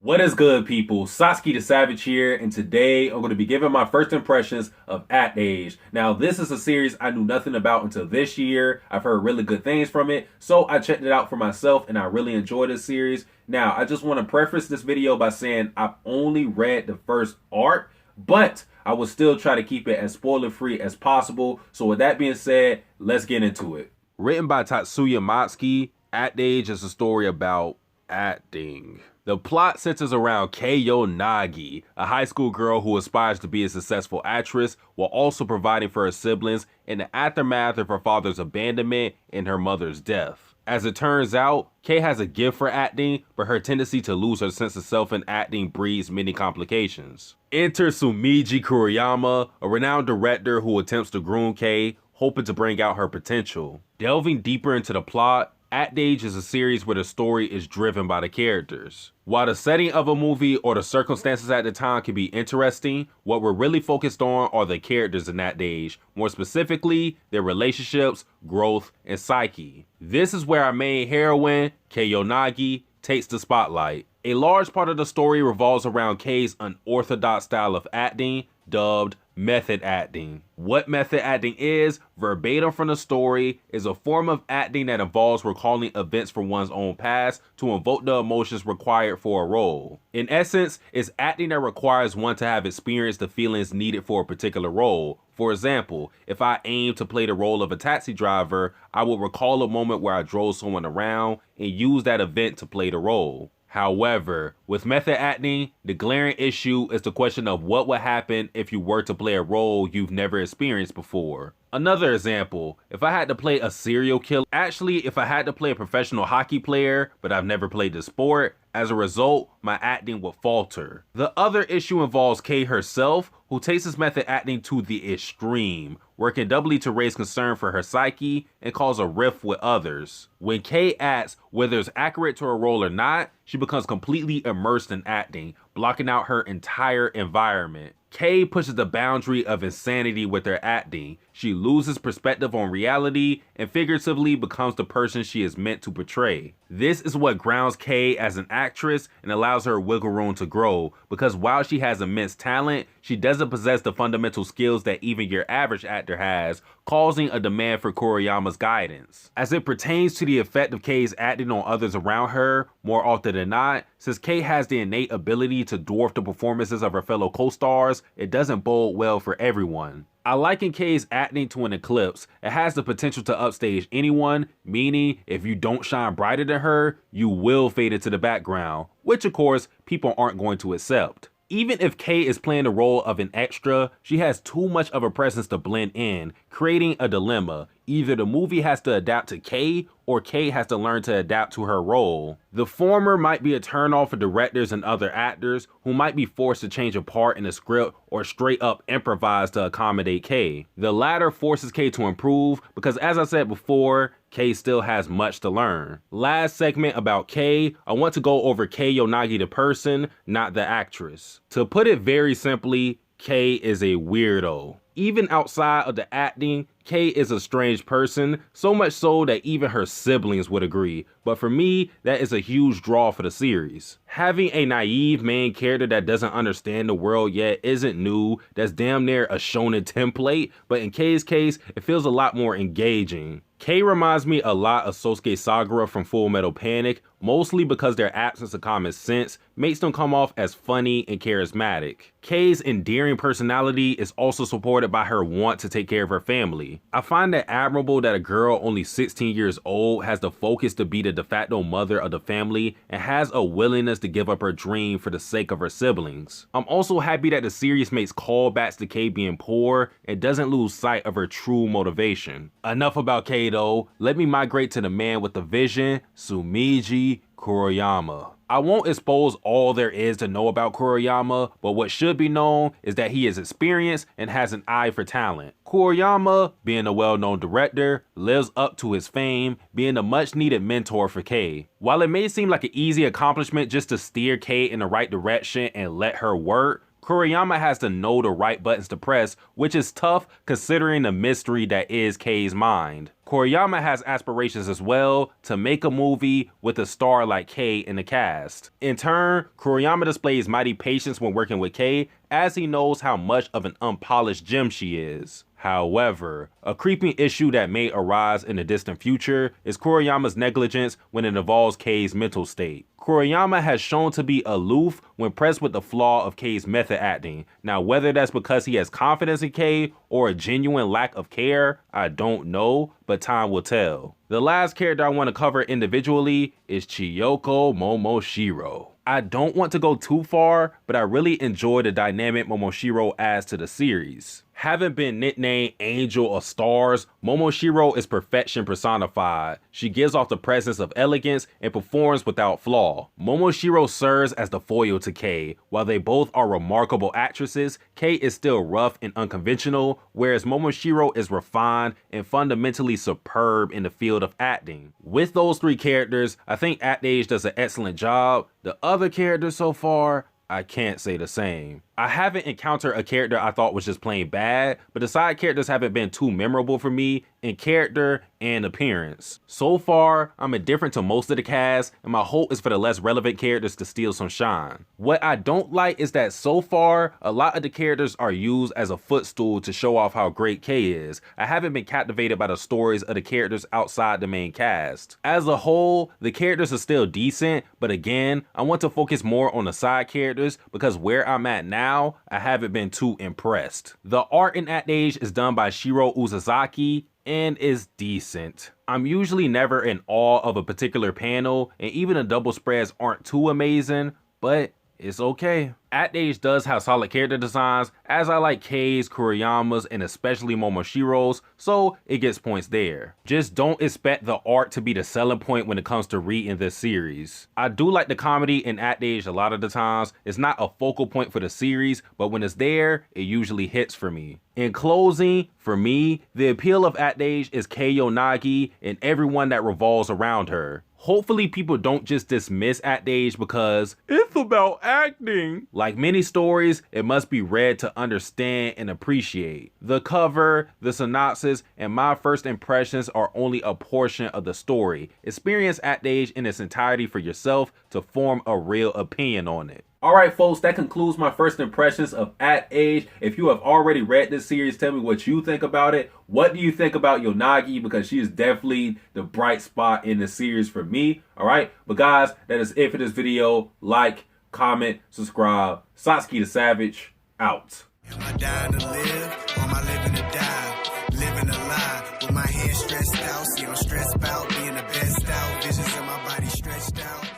What is good, people? Satsuki the Savage here, and today I'm going to be giving my first impressions of At Age. Now, this is a series I knew nothing about until this year. I've heard really good things from it, so I checked it out for myself, and I really enjoyed this series. Now, I just want to preface this video by saying I've only read the first arc, but I will still try to keep it as spoiler-free as possible. So with that being said, let's get into it. Written by Tatsuya Matsuki, At Age is a story about acting. The plot centers around Yonagi, a high school girl who aspires to be a successful actress while also providing for her siblings in the aftermath of her father's abandonment and her mother's death. As it turns out, Kei has a gift for acting, but her tendency to lose her sense of self in acting breeds many complications. Enter Sumiji Kuriyama, a renowned director who attempts to groom Kei, hoping to bring out her potential. Delving deeper into the plot, At Age is a series where the story is driven by the characters. While the setting of a movie or the circumstances at the time can be interesting, what we're really focused on are the characters in At Age, more specifically, their relationships, growth, and psyche. This is where our main heroine, Kei Yonagi, takes the spotlight. A large part of the story revolves around Kei's unorthodox style of acting, dubbed method acting. What method acting is, verbatim from the story, is a form of acting that involves recalling events from one's own past to invoke the emotions required for a role. In essence, it's acting that requires one to have experienced the feelings needed for a particular role. For example, if I aim to play the role of a taxi driver, I will recall a moment where I drove someone around and use that event to play the role. However, with method acting, the glaring issue is the question of what would happen if you were to play a role you've never experienced before. Another example, if I had to play a serial killer, if I had to play a professional hockey player, but I've never played the sport, as a result, my acting would falter. The other issue involves Kei herself, who takes this method acting to the extreme, working doubly to raise concern for her psyche and cause a rift with others. When Kei acts, whether it's accurate to her role or not, she becomes completely immersed in acting, blocking out her entire environment. Kei pushes the boundary of insanity with her acting. She loses perspective on reality and figuratively becomes the person she is meant to portray. This is what grounds Kei as an actress and allows her wiggle room to grow, because while she has immense talent, she doesn't possess the fundamental skills that even your average actor has, causing a demand for Kuriyama's guidance. As it pertains to the effect of Kei's acting on others around her, more often than not, since Kei has the innate ability to dwarf the performances of her fellow co-stars, it doesn't bode well for everyone. I liken Kei's acting to an eclipse. It has the potential to upstage anyone, meaning if you don't shine brighter than her, you will fade into the background, which of course, people aren't going to accept. Even if Kei is playing the role of an extra, she has too much of a presence to blend in, creating a dilemma. Either the movie has to adapt to Kei, or Kei has to learn to adapt to her role. The former might be a turnoff for directors and other actors who might be forced to change a part in the script or straight up improvise to accommodate Kei. The latter forces Kei to improve because, as I said before, Kei still has much to learn. Last segment about Kei, I want to go over Kei Yonagi the person, not the actress. To put it very simply, Kei is a weirdo. Even outside of the acting, Kei is a strange person, so much so that even her siblings would agree. But for me, that is a huge draw for the series. Having a naive main character that doesn't understand the world yet isn't new. That's damn near a shonen template, but in Kei's case, it feels a lot more engaging. Kei reminds me a lot of Sosuke Sagara from Full Metal Panic, mostly because their absence of common sense makes them come off as funny and charismatic. Kei's endearing personality is also supported by her want to take care of her family. I find it admirable that a girl only 16 years old has the focus to be the de facto mother of the family and has a willingness to give up her dream for the sake of her siblings. I'm also happy that the series makes callbacks to Kei being poor and doesn't lose sight of her true motivation. Enough about Kei though, let me migrate to the man with the vision, Sumiji Kuriyama. I won't expose all there is to know about Kuriyama, but what should be known is that he is experienced and has an eye for talent. Kuriyama, being a well-known director, lives up to his fame, being a much-needed mentor for Kei. While it may seem like an easy accomplishment just to steer Kei in the right direction and let her work, Kuriyama has to know the right buttons to press, which is tough considering the mystery that is Kei's mind. Kuriyama has aspirations as well to make a movie with a star like Kei in the cast. In turn, Kuriyama displays mighty patience when working with Kei, as he knows how much of an unpolished gem she is. However, a creeping issue that may arise in the distant future is Kuriyama's negligence when it involves Kei's mental state. Kuriyama has shown to be aloof when pressed with the flaw of Kei's method acting. Now, whether that's because he has confidence in Kei or a genuine lack of care, I don't know, but time will tell. The last character I want to cover individually is Chiyoko Momoshiro. I don't want to go too far, but I really enjoy the dynamic Momoshiro adds to the series. Having been nicknamed Angel of Stars, Momoshiro is perfection personified. She gives off the presence of elegance and performs without flaw. Momoshiro serves as the foil to Kei. While they both are remarkable actresses, Kei is still rough and unconventional, whereas Momoshiro is refined and fundamentally superb in the field of acting. With those three characters, I think ActAge does an excellent job. The other characters so far, I can't say the same. I haven't encountered a character I thought was just plain bad, but the side characters haven't been too memorable for me in character and appearance. So far, I'm indifferent to most of the cast, and my hope is for the less relevant characters to steal some shine. What I don't like is that so far, a lot of the characters are used as a footstool to show off how great Kei is. I haven't been captivated by the stories of the characters outside the main cast. As a whole, the characters are still decent, but again, I want to focus more on the side characters because where I'm at now, I haven't been too impressed. The art in ActAge is done by Shiro Uzazaki and is decent. I'm usually never in awe of a particular panel, and even the double spreads aren't too amazing, but it's okay. ActAge does have solid character designs, as I like Kei's, Kuriyama's, and especially Momoshiro's, so it gets points there. Just don't expect the art to be the selling point when it comes to reading this series. I do like the comedy in ActAge a lot of the times. It's not a focal point for the series, but when it's there, it usually hits for me. In closing, for me, the appeal of ActAge is Kei Yonagi and everyone that revolves around her. Hopefully people don't just dismiss ActAge because it's about acting. Like many stories, it must be read to understand and appreciate. The cover, the synopsis, and my first impressions are only a portion of the story. Experience ActAge in its entirety for yourself to form a real opinion on it. Alright folks, that concludes my first impressions of ActAge. If you have already read this series, tell me what you think about it. What do you think about Yonagi? Because she is definitely the bright spot in the series for me. Alright, but guys, that is it for this video. Like, comment, subscribe. Satsuki the Savage, out. Am I dying to live, or am I living to die? Living a lie, with my hands stressed out. See, I'm stressed out, being the best out. Visions of my body stretched out.